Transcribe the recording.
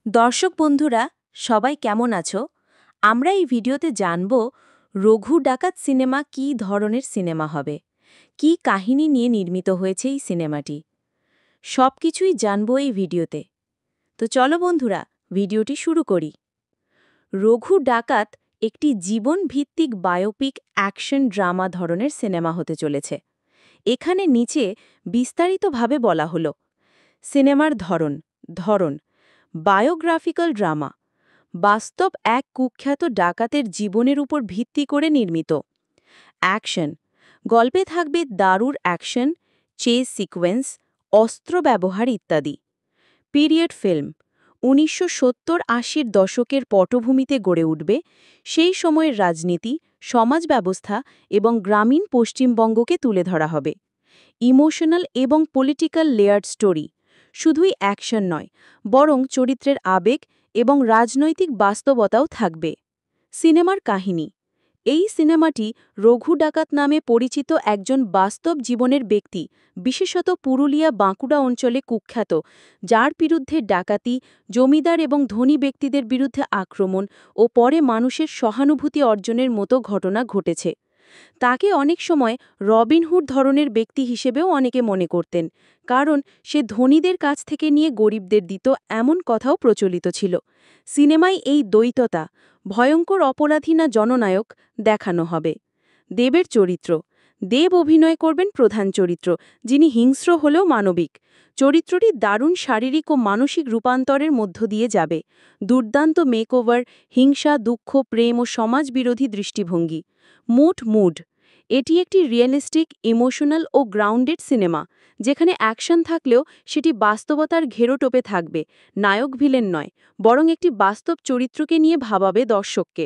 দর্শক বন্ধুরা, সবাই কেমন আছো? আমরা এই ভিডিওতে জানব রঘু ডাকাত সিনেমা কী ধরনের সিনেমা হবে, কী কাহিনী নিয়ে নির্মিত হয়েছে এই সিনেমাটি। সবকিছুই জানব এই ভিডিওতে। তো চলো বন্ধুরা, ভিডিওটি শুরু করি। রঘু ডাকাত একটি জীবনভিত্তিক বায়োপিক অ্যাকশন ড্রামা ধরনের সিনেমা হতে চলেছে। এখানে নিচে বিস্তারিতভাবে বলা হলো। সিনেমার ধরন বায়োগ্রাফিক্যাল ড্রামা, বাস্তব এক কুখ্যাত ডাকাতের জীবনের উপর ভিত্তি করে নির্মিত। অ্যাকশন, গল্পে থাকবে দারুর অ্যাকশন, চেজ সিকোয়েন্স, অস্ত্র ব্যবহার ইত্যাদি। পিরিয়ড ফিল্ম, 1970-80 দশকের পটভূমিতে গড়ে উঠবে সেই সময়ের রাজনীতি, সমাজ ব্যবস্থা এবং গ্রামীণ পশ্চিমবঙ্গকে তুলে ধরা হবে। ইমোশনাল এবং পলিটিক্যাল লেয়ার্ড স্টোরি, শুধুই অ্যাকশন নয়, বরং চরিত্রের আবেগ এবং রাজনৈতিক বাস্তবতাও থাকবে। সিনেমার কাহিনী, এই সিনেমাটি রঘু ডাকাত নামে পরিচিত একজন বাস্তব জীবনের ব্যক্তি, বিশেষত পুরুলিয়া বাঁকুড়া অঞ্চলে কুখ্যাত, যার বিরুদ্ধে ডাকাতি, জমিদার এবং ধনী ব্যক্তিদের বিরুদ্ধে আক্রমণ ও পরে মানুষের সহানুভূতি অর্জনের মতো ঘটনা ঘটেছে। তাকে অনেক সময় রবিনহুড ধরনের ব্যক্তি হিসেবেও অনেকে মনে করতেন, কারণ সে ধনীদের কাছ থেকে নিয়ে গরিবদের দিত, এমন কথাও প্রচলিত ছিল। সিনেমায় এই দ্বৈততা, ভয়ঙ্কর অপরাধী না জননায়ক, দেখানো হবে। দেবের চরিত্র, দেব অভিনয় করবেন প্রধান চরিত্র, যিনি হিংস্র হলেও মানবিক। চরিত্রটি দারুণ শারীরিক ও মানসিক রূপান্তরের মধ্য দিয়ে যাবে। দুর্দান্ত মেকওভার, হিংসা, দুঃখ, প্রেম ও সমাজবিরোধী দৃষ্টিভঙ্গি। মুড, এটি একটি রিয়েলিস্টিক, ইমোশনাল ও গ্রাউন্ডেড সিনেমা, যেখানে অ্যাকশন থাকলেও সেটি বাস্তবতার ঘেরোটোপে থাকবে। নায়ক ভিলেন নয়, বরং একটি বাস্তব চরিত্রকে নিয়ে ভাবাবে দর্শককে।